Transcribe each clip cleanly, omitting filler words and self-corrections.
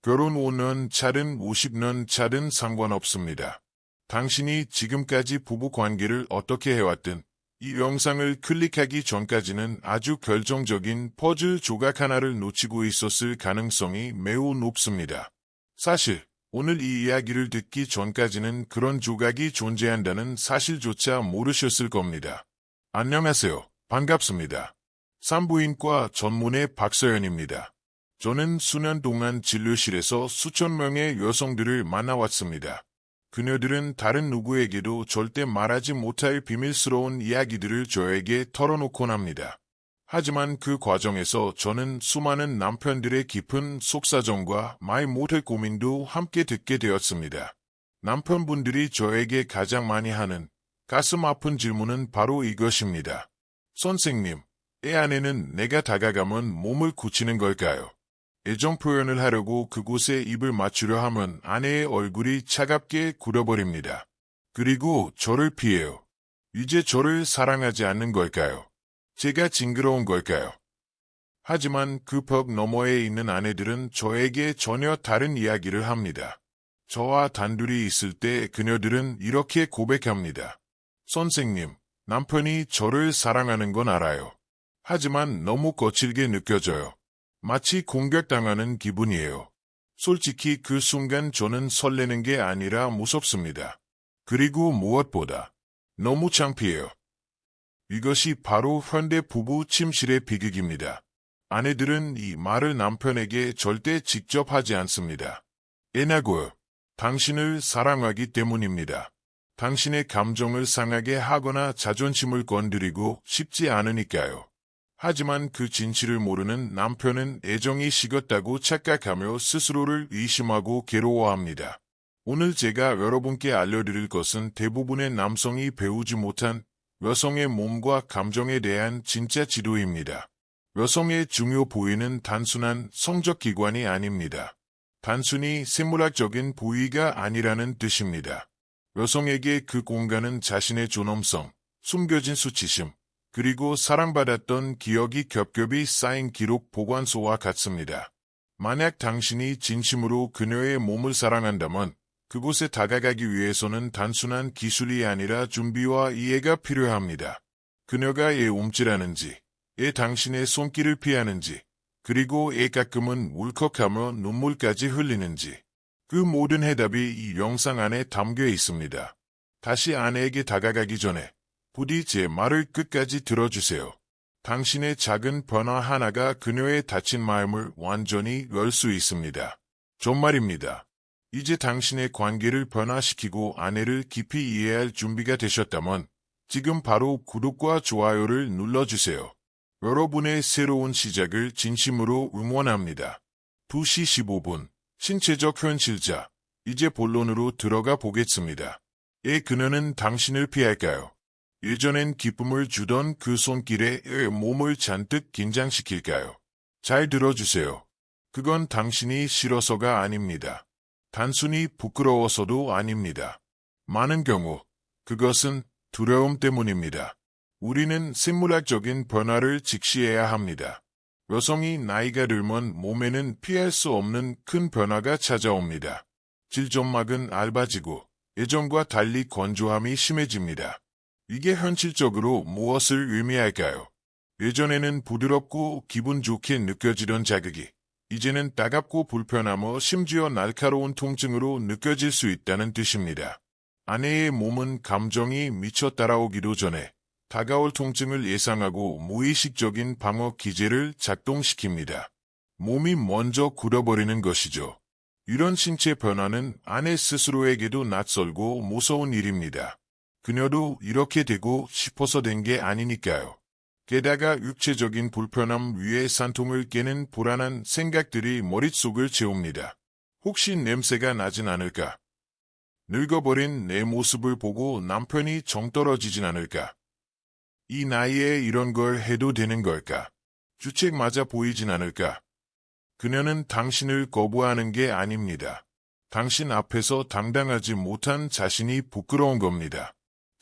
결혼 5년 차든 50년 차든 상관없습니다. 당신이 지금까지 부부 관계를 어떻게 해왔든 이 영상을 클릭하기 전까지는 아주 결정적인 퍼즐 조각 하나를 놓치고 있었을 가능성이 매우 높습니다. 사실 오늘 이 이야기를 듣기 전까지는 그런 조각이 존재한다는 사실조차 모르셨을 겁니다. 안녕하세요. 반갑습니다. 산부인과 전문의 박서연입니다. 저는 수년 동안 진료실에서 수천 명의 여성들을 만나왔습니다. 그녀들은 다른 누구에게도 절대 말하지 못할 비밀스러운 이야기들을 저에게 털어놓곤 합니다. 하지만 그 과정에서 저는 수많은 남편들의 깊은 속사정과 말 못할 고민도 함께 듣게 되었습니다. 남편분들이 저에게 가장 많이 하는 가슴 아픈 질문은 바로 이것입니다. 선생님, 애 안에는 내가 다가가면 몸을 굳히는 걸까요? 애정 표현을 하려고 그곳에 입을 맞추려 하면 아내의 얼굴이 차갑게 굳어버립니다. 그리고 저를 피해요. 이제 저를 사랑하지 않는 걸까요? 제가 징그러운 걸까요? 하지만 그 벽 너머에 있는 아내들은 저에게 전혀 다른 이야기를 합니다. 저와 단둘이 있을 때 그녀들은 이렇게 고백합니다. 선생님, 남편이 저를 사랑하는 건 알아요. 하지만 너무 거칠게 느껴져요. 마치 공격당하는 기분이에요. 솔직히 그 순간 저는 설레는 게 아니라 무섭습니다. 그리고 무엇보다 너무 창피해요. 이것이 바로 현대 부부 침실의 비극입니다. 아내들은 이 말을 남편에게 절대 직접 하지 않습니다. 애 낳고요. 당신을 사랑하기 때문입니다. 당신의 감정을 상하게 하거나 자존심을 건드리고 싶지 않으니까요. 하지만 그 진실을 모르는 남편은 애정이 식었다고 착각하며 스스로를 의심하고 괴로워합니다. 오늘 제가 여러분께 알려드릴 것은 대부분의 남성이 배우지 못한 여성의 몸과 감정에 대한 진짜 지도입니다. 여성의 중요 부위는 단순한 성적 기관이 아닙니다. 단순히 생물학적인 부위가 아니라는 뜻입니다. 여성에게 그 공간은 자신의 존엄성, 숨겨진 수치심, 그리고 사랑받았던 기억이 겹겹이 쌓인 기록 보관소와 같습니다. 만약 당신이 진심으로 그녀의 몸을 사랑한다면 그곳에 다가가기 위해서는 단순한 기술이 아니라 준비와 이해가 필요합니다. 그녀가 애 움찔하는지, 애 당신의 손길을 피하는지, 그리고 애 가끔은 울컥하며 눈물까지 흘리는지, 그 모든 해답이 이 영상 안에 담겨 있습니다. 다시 아내에게 다가가기 전에 부디 제 말을 끝까지 들어주세요. 당신의 작은 변화 하나가 그녀의 다친 마음을 완전히 열 수 있습니다. 정말입니다. 이제 당신의 관계를 변화시키고 아내를 깊이 이해할 준비가 되셨다면 지금 바로 구독과 좋아요를 눌러주세요. 여러분의 새로운 시작을 진심으로 응원합니다. 2시 15분, 신체적 현실자. 이제 본론으로 들어가 보겠습니다. 그녀는 당신을 피할까요? 예전엔 기쁨을 주던 그 손길에 몸을 잔뜩 긴장시킬까요? 잘 들어주세요. 그건 당신이 싫어서가 아닙니다. 단순히 부끄러워서도 아닙니다. 많은 경우 그것은 두려움 때문입니다. 우리는 생물학적인 변화를 직시해야 합니다. 여성이 나이가 들면 몸에는 피할 수 없는 큰 변화가 찾아옵니다. 질점막은 얇아지고 예전과 달리 건조함이 심해집니다. 이게 현실적으로 무엇을 의미할까요? 예전에는 부드럽고 기분 좋게 느껴지던 자극이 이제는 따갑고 불편하며 심지어 날카로운 통증으로 느껴질 수 있다는 뜻입니다. 아내의 몸은 감정이 미쳐 따라오기도 전에 다가올 통증을 예상하고 무의식적인 방어 기제를 작동시킵니다. 몸이 먼저 굳어버리는 것이죠. 이런 신체 변화는 아내 스스로에게도 낯설고 무서운 일입니다. 그녀도 이렇게 되고 싶어서 된 게 아니니까요. 게다가 육체적인 불편함 위에 산통을 깨는 불안한 생각들이 머릿속을 채웁니다. 혹시 냄새가 나진 않을까? 늙어버린 내 모습을 보고 남편이 정 떨어지진 않을까? 이 나이에 이런 걸 해도 되는 걸까? 주책 맞아 보이진 않을까? 그녀는 당신을 거부하는 게 아닙니다. 당신 앞에서 당당하지 못한 자신이 부끄러운 겁니다.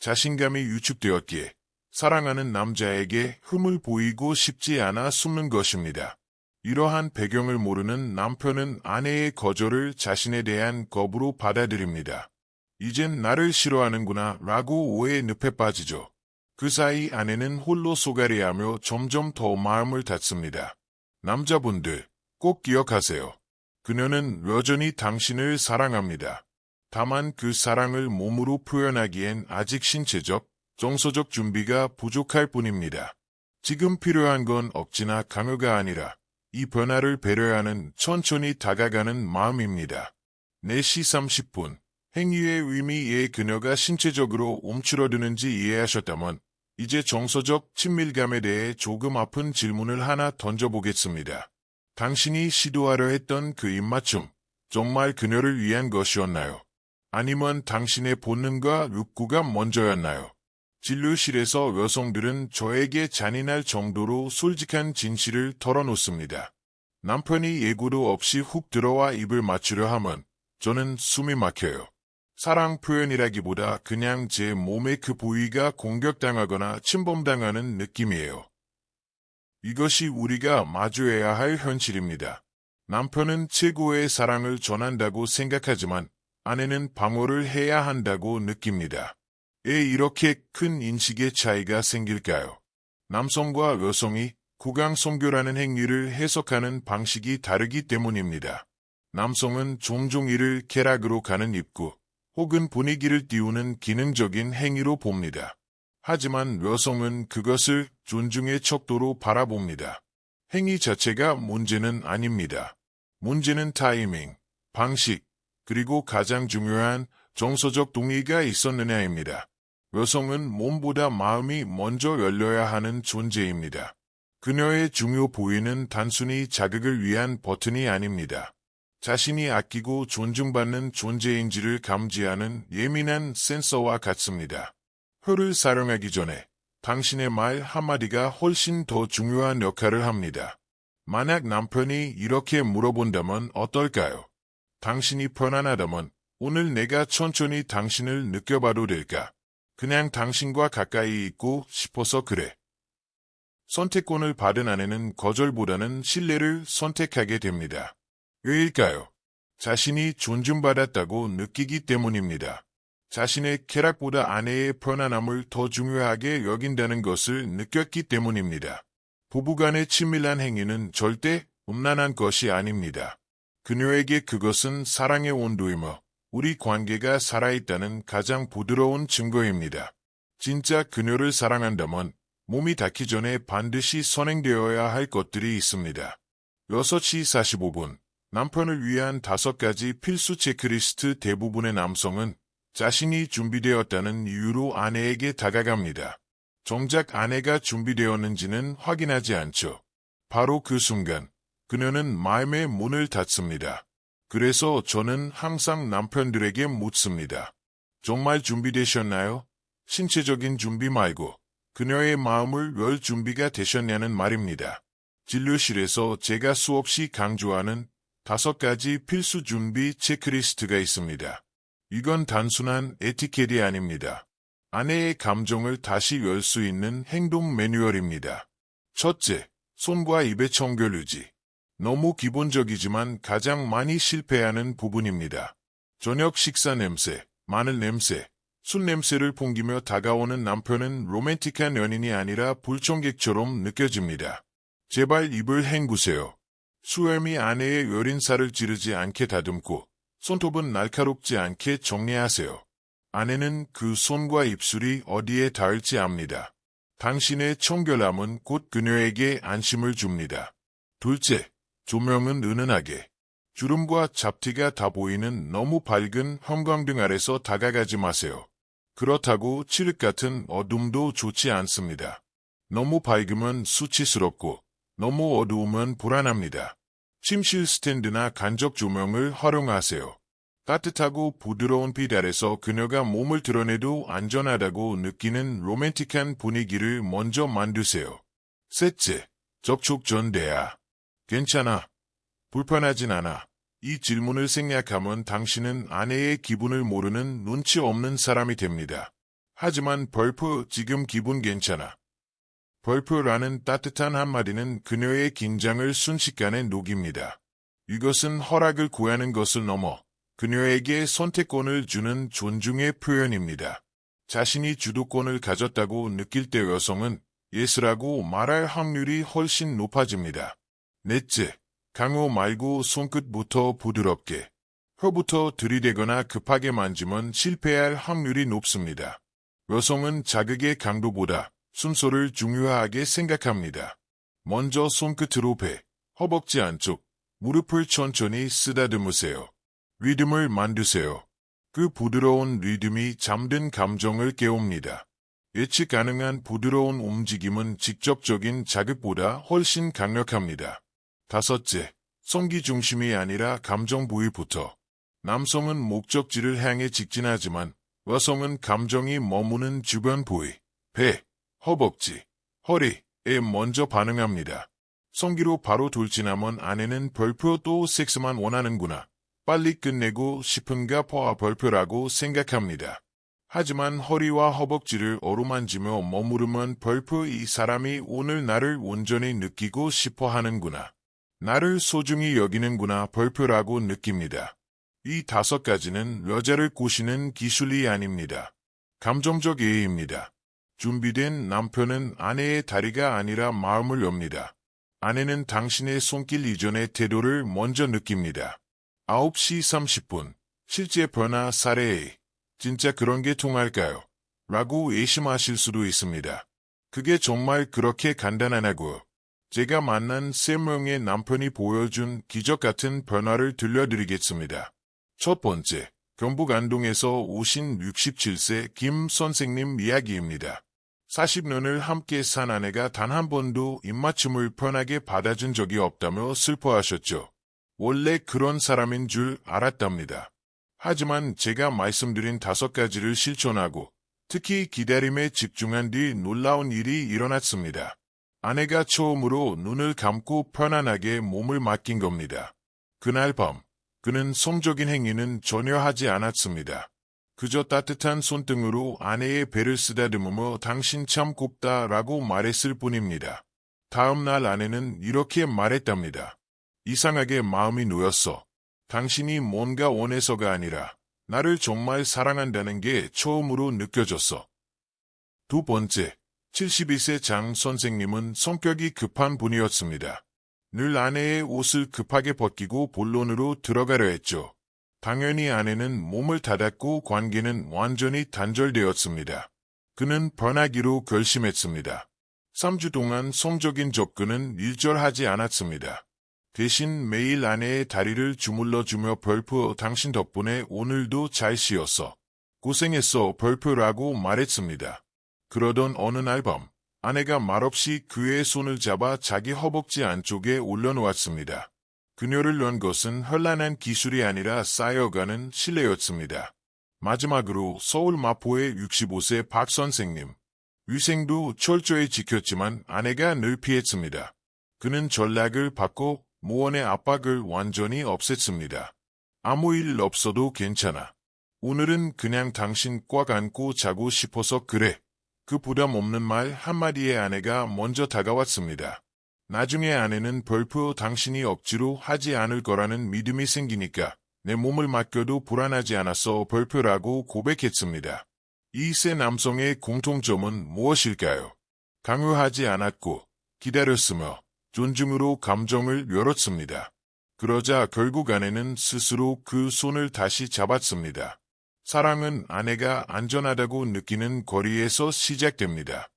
자신감이 위축되었기에 사랑하는 남자에게 흠을 보이고 싶지 않아 숨는 것입니다. 이러한 배경을 모르는 남편은 아내의 거절을 자신에 대한 겁으로 받아들입니다. 이젠 나를 싫어하는구나 라고 오해의 늪에 빠지죠. 그 사이 아내는 홀로 쏘가리하며 점점 더 마음을 닫습니다. 남자분들, 꼭 기억하세요. 그녀는 여전히 당신을 사랑합니다. 다만 그 사랑을 몸으로 표현하기엔 아직 신체적, 정서적 준비가 부족할 뿐입니다. 지금 필요한 건 억지나 강요가 아니라 이 변화를 배려하는 천천히 다가가는 마음입니다. 4시 30분, 행위의 의미에 그녀가 신체적으로 움츠러드는지 이해하셨다면 이제 정서적 친밀감에 대해 조금 아픈 질문을 하나 던져보겠습니다. 당신이 시도하려 했던 그 입맞춤, 정말 그녀를 위한 것이었나요? 아니면 당신의 본능과 욕구가 먼저였나요? 진료실에서 여성들은 저에게 잔인할 정도로 솔직한 진실을 털어놓습니다. 남편이 예고도 없이 훅 들어와 입을 맞추려 하면 저는 숨이 막혀요. 사랑 표현이라기보다 그냥 제 몸의 그 부위가 공격당하거나 침범당하는 느낌이에요. 이것이 우리가 마주해야 할 현실입니다. 남편은 최고의 사랑을 전한다고 생각하지만 아내는 방어를 해야 한다고 느낍니다. 왜 이렇게 큰 인식의 차이가 생길까요? 남성과 여성이 구강성교라는 행위를 해석하는 방식이 다르기 때문입니다. 남성은 종종 이를 쾌락으로 가는 입구, 혹은 분위기를 띄우는 기능적인 행위로 봅니다. 하지만 여성은 그것을 존중의 척도로 바라봅니다. 행위 자체가 문제는 아닙니다. 문제는 타이밍, 방식, 그리고 가장 중요한 정서적 동의가 있었느냐입니다. 여성은 몸보다 마음이 먼저 열려야 하는 존재입니다. 그녀의 중요 부위는 단순히 자극을 위한 버튼이 아닙니다. 자신이 아끼고 존중받는 존재인지를 감지하는 예민한 센서와 같습니다. 혀를 사용하기 전에 당신의 말 한마디가 훨씬 더 중요한 역할을 합니다. 만약 남편이 이렇게 물어본다면 어떨까요? 당신이 편안하다면 오늘 내가 천천히 당신을 느껴봐도 될까? 그냥 당신과 가까이 있고 싶어서 그래. 선택권을 받은 아내는 거절보다는 신뢰를 선택하게 됩니다. 왜일까요? 자신이 존중받았다고 느끼기 때문입니다. 자신의 쾌락보다 아내의 편안함을 더 중요하게 여긴다는 것을 느꼈기 때문입니다. 부부간의 친밀한 행위는 절대 음란한 것이 아닙니다. 그녀에게 그것은 사랑의 온도이며 우리 관계가 살아있다는 가장 부드러운 증거입니다. 진짜 그녀를 사랑한다면 몸이 닿기 전에 반드시 선행되어야 할 것들이 있습니다. 6시 45분, 남편을 위한 5가지 필수 체크리스트. 대부분의 남성은 자신이 준비되었다는 이유로 아내에게 다가갑니다. 정작 아내가 준비되었는지는 확인하지 않죠. 바로 그 순간, 그녀는 마음의 문을 닫습니다. 그래서 저는 항상 남편들에게 묻습니다. 정말 준비되셨나요? 신체적인 준비 말고 그녀의 마음을 열 준비가 되셨냐는 말입니다. 진료실에서 제가 수없이 강조하는 5가지 필수 준비 체크리스트가 있습니다. 이건 단순한 에티켓이 아닙니다. 아내의 감정을 다시 열 수 있는 행동 매뉴얼입니다. 첫째, 손과 입의 청결 유지. 너무 기본적이지만 가장 많이 실패하는 부분입니다. 저녁 식사 냄새, 마늘 냄새, 술 냄새를 풍기며 다가오는 남편은 로맨틱한 연인이 아니라 불청객처럼 느껴집니다. 제발 입을 헹구세요. 수염이 아내의 여린살을 찌르지 않게 다듬고 손톱은 날카롭지 않게 정리하세요. 아내는 그 손과 입술이 어디에 닿을지 압니다. 당신의 청결함은 곧 그녀에게 안심을 줍니다. 둘째, 조명은 은은하게. 주름과 잡티가 다 보이는 너무 밝은 형광등 아래서 다가가지 마세요. 그렇다고 칠흑 같은 어둠도 좋지 않습니다. 너무 밝으면 수치스럽고 너무 어두우면 불안합니다. 침실 스탠드나 간접 조명을 활용하세요. 따뜻하고 부드러운 빛 아래서 그녀가 몸을 드러내도 안전하다고 느끼는 로맨틱한 분위기를 먼저 만드세요. 셋째, 접촉 전 대화. 괜찮아. 불편하진 않아. 이 질문을 생략하면 당신은 아내의 기분을 모르는 눈치 없는 사람이 됩니다. 하지만 벌프 지금 기분 괜찮아. 벌프라는 따뜻한 한마디는 그녀의 긴장을 순식간에 녹입니다. 이것은 허락을 구하는 것을 넘어 그녀에게 선택권을 주는 존중의 표현입니다. 자신이 주도권을 가졌다고 느낄 때 여성은 예스라고 말할 확률이 훨씬 높아집니다. 넷째, 강요 말고 손끝부터 부드럽게. 혀부터 들이대거나 급하게 만지면 실패할 확률이 높습니다. 여성은 자극의 강도보다 순서를 중요하게 생각합니다. 먼저 손끝으로 배, 허벅지 안쪽, 무릎을 천천히 쓰다듬으세요. 리듬을 만드세요. 그 부드러운 리듬이 잠든 감정을 깨웁니다. 예측 가능한 부드러운 움직임은 직접적인 자극보다 훨씬 강력합니다. 다섯째, 성기 중심이 아니라 감정 부위부터. 남성은 목적지를 향해 직진하지만 여성은 감정이 머무는 주변 부위, 배, 허벅지, 허리에 먼저 반응합니다. 성기로 바로 돌진하면 아내는 벌표 또 섹스만 원하는구나. 빨리 끝내고 싶은가 봐 벌표라고 생각합니다. 하지만 허리와 허벅지를 어루만지며 머무르면 벌표 이 사람이 오늘 나를 온전히 느끼고 싶어 하는구나. 나를 소중히 여기는구나 벌표라고 느낍니다. 이 5가지는 여자를 꼬시는 기술이 아닙니다. 감정적 예의입니다. 준비된 남편은 아내의 다리가 아니라 마음을 엽니다. 아내는 당신의 손길 이전의 태도를 먼저 느낍니다. 9시 30분. 실제 변화 사례에 진짜 그런 게 통할까요? 라고 의심하실 수도 있습니다. 그게 정말 그렇게 간단하냐고요. 제가 만난 3명의 남편이 보여준 기적 같은 변화를 들려드리겠습니다. 첫 번째, 경북 안동에서 오신 67세 김 선생님 이야기입니다. 40년을 함께 산 아내가 단 한 번도 입맞춤을 편하게 받아준 적이 없다며 슬퍼하셨죠. 원래 그런 사람인 줄 알았답니다. 하지만 제가 말씀드린 5가지를 실천하고 특히 기다림에 집중한 뒤 놀라운 일이 일어났습니다. 아내가 처음으로 눈을 감고 편안하게 몸을 맡긴 겁니다. 그날 밤, 그는 성적인 행위는 전혀 하지 않았습니다. 그저 따뜻한 손등으로 아내의 배를 쓰다듬으며 당신 참 곱다라고 말했을 뿐입니다. 다음 날 아내는 이렇게 말했답니다. 이상하게 마음이 놓였어. 당신이 뭔가 원해서가 아니라 나를 정말 사랑한다는 게 처음으로 느껴졌어. 두 번째, 72세 장 선생님은 성격이 급한 분이었습니다. 늘 아내의 옷을 급하게 벗기고 본론으로 들어가려 했죠. 당연히 아내는 몸을 닫았고 관계는 완전히 단절되었습니다. 그는 변하기로 결심했습니다. 3주 동안 성적인 접근은 일절하지 않았습니다. 대신 매일 아내의 다리를 주물러주며 벌표 당신 덕분에 오늘도 잘 쉬었어. 고생했어 벌표라고 말했습니다. 그러던 어느 날 밤, 아내가 말없이 그의 손을 잡아 자기 허벅지 안쪽에 올려놓았습니다. 그녀를 넣은 것은 현란한 기술이 아니라 쌓여가는 신뢰였습니다. 마지막으로 서울 마포의 65세 박 선생님. 위생도 철저히 지켰지만 아내가 늘 피했습니다. 그는 전략을 바꿔 모원의 압박을 완전히 없앴습니다. 아무 일 없어도 괜찮아. 오늘은 그냥 당신 꽉 안고 자고 싶어서 그래. 그 부담 없는 말 한마디에 아내가 먼저 다가왔습니다. 나중에 아내는 벌표 당신이 억지로 하지 않을 거라는 믿음이 생기니까 내 몸을 맡겨도 불안하지 않았어 벌표라고 고백했습니다. 이 세 남성의 공통점은 무엇일까요? 강요하지 않았고 기다렸으며 존중으로 감정을 열었습니다. 그러자 결국 아내는 스스로 그 손을 다시 잡았습니다. 사랑은 아내가 안전하다고 느끼는 거리에서 시작됩니다.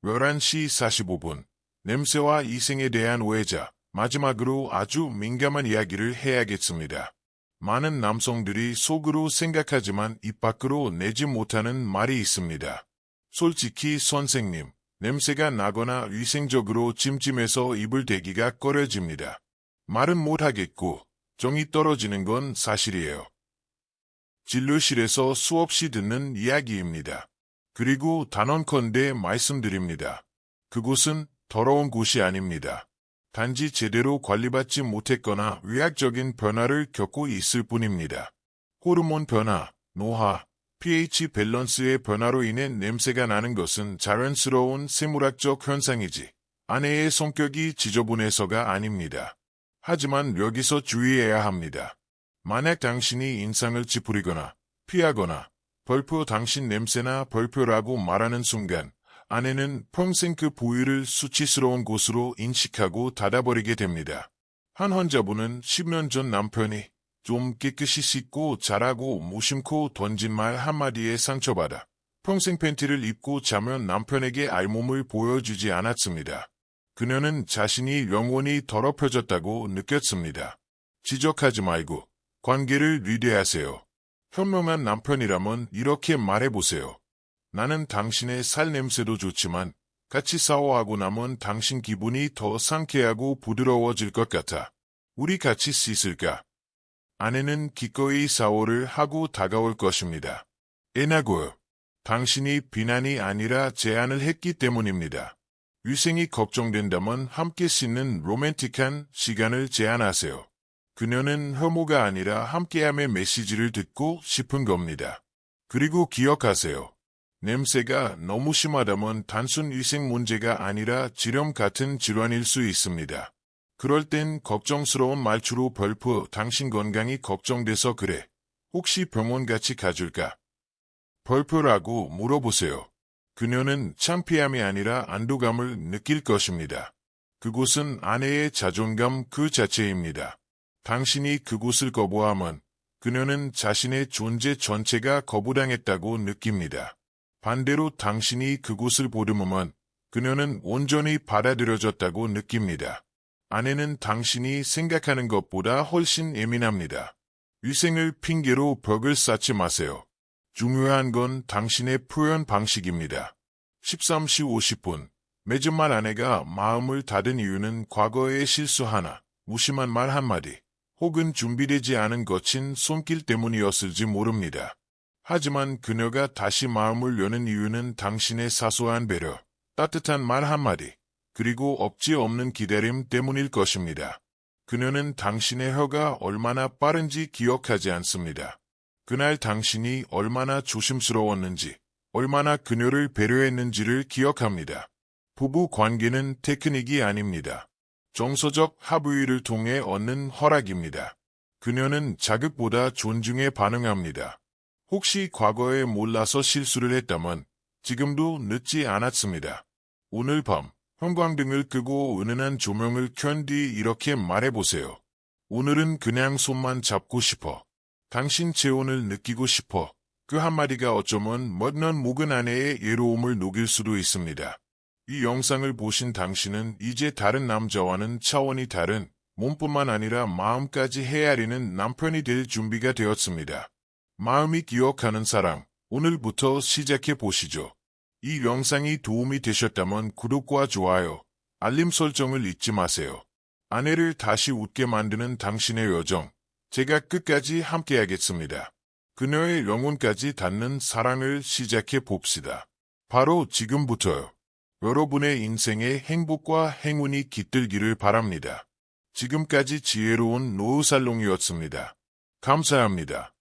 11시 45분. 냄새와 이생에 대한 오해자. 마지막으로 아주 민감한 이야기를 해야겠습니다. 많은 남성들이 속으로 생각하지만 입 밖으로 내지 못하는 말이 있습니다. 솔직히 선생님, 냄새가 나거나 위생적으로 찜찜해서 입을 대기가 꺼려집니다. 말은 못하겠고 정이 떨어지는 건 사실이에요. 진료실에서 수없이 듣는 이야기입니다. 그리고 단언컨대 말씀드립니다. 그곳은 더러운 곳이 아닙니다. 단지 제대로 관리받지 못했거나 의학적인 변화를 겪고 있을 뿐입니다. 호르몬 변화, 노화, pH 밸런스의 변화로 인해 냄새가 나는 것은 자연스러운 생물학적 현상이지 아내의 성격이 지저분해서가 아닙니다. 하지만 여기서 주의해야 합니다. 만약 당신이 인상을 찌푸리거나 피하거나 벌표 당신 냄새나 벌표라고 말하는 순간 아내는 평생 그 부위를 수치스러운 곳으로 인식하고 닫아버리게 됩니다. 한 환자분은 10년 전 남편이 좀 깨끗이 씻고 자라고 무심코 던진 말 한마디에 상처받아 평생 팬티를 입고 자면 남편에게 알몸을 보여주지 않았습니다. 그녀는 자신이 영원히 더럽혀졌다고 느꼈습니다. 지적하지 말고 관계를 리드하세요. 현명한 남편이라면 이렇게 말해보세요. 나는 당신의 살 냄새도 좋지만 같이 샤워하고 나면 당신 기분이 더 상쾌하고 부드러워질 것 같아. 우리 같이 씻을까? 아내는 기꺼이 샤워를 하고 다가올 것입니다. 애나고요. 당신이 비난이 아니라 제안을 했기 때문입니다. 위생이 걱정된다면 함께 씻는 로맨틱한 시간을 제안하세요. 그녀는 혐오가 아니라 함께함의 메시지를 듣고 싶은 겁니다. 그리고 기억하세요. 냄새가 너무 심하다면 단순 위생 문제가 아니라 질염 같은 질환일 수 있습니다. 그럴 땐 걱정스러운 말투로 벌프 당신 건강이 걱정돼서 그래. 혹시 병원 같이 가줄까? 벌프라고 물어보세요. 그녀는 창피함이 아니라 안도감을 느낄 것입니다. 그곳은 아내의 자존감 그 자체입니다. 당신이 그곳을 거부하면 그녀는 자신의 존재 전체가 거부당했다고 느낍니다. 반대로 당신이 그곳을 보듬으면 그녀는 온전히 받아들여졌다고 느낍니다. 아내는 당신이 생각하는 것보다 훨씬 예민합니다. 위생을 핑계로 벽을 쌓지 마세요. 중요한 건 당신의 표현 방식입니다. 13시 50분. 맺은 말 아내가 마음을 닫은 이유는 과거의 실수 하나, 무심한 말 한마디, 혹은 준비되지 않은 거친 손길 때문이었을지 모릅니다. 하지만 그녀가 다시 마음을 여는 이유는 당신의 사소한 배려, 따뜻한 말 한마디, 그리고 억지 없는 기다림 때문일 것입니다. 그녀는 당신의 혀가 얼마나 빠른지 기억하지 않습니다. 그날 당신이 얼마나 조심스러웠는지, 얼마나 그녀를 배려했는지를 기억합니다. 부부 관계는 테크닉이 아닙니다. 정서적 합의를 통해 얻는 허락입니다. 그녀는 자극보다 존중에 반응합니다. 혹시 과거에 몰라서 실수를 했다면 지금도 늦지 않았습니다. 오늘 밤 형광등을 끄고 은은한 조명을 켠 뒤 이렇게 말해보세요. 오늘은 그냥 손만 잡고 싶어. 당신 체온을 느끼고 싶어. 그 한마디가 어쩌면 멋난 묵은 아내의 예로움을 녹일 수도 있습니다. 이 영상을 보신 당신은 이제 다른 남자와는 차원이 다른 몸뿐만 아니라 마음까지 헤아리는 남편이 될 준비가 되었습니다. 마음이 기억하는 사랑, 오늘부터 시작해 보시죠. 이 영상이 도움이 되셨다면 구독과 좋아요, 알림 설정을 잊지 마세요. 아내를 다시 웃게 만드는 당신의 여정, 제가 끝까지 함께하겠습니다. 그녀의 영혼까지 닿는 사랑을 시작해 봅시다. 바로 지금부터요. 여러분의 인생에 행복과 행운이 깃들기를 바랍니다. 지금까지 지혜로운 노후살롱이었습니다. 감사합니다.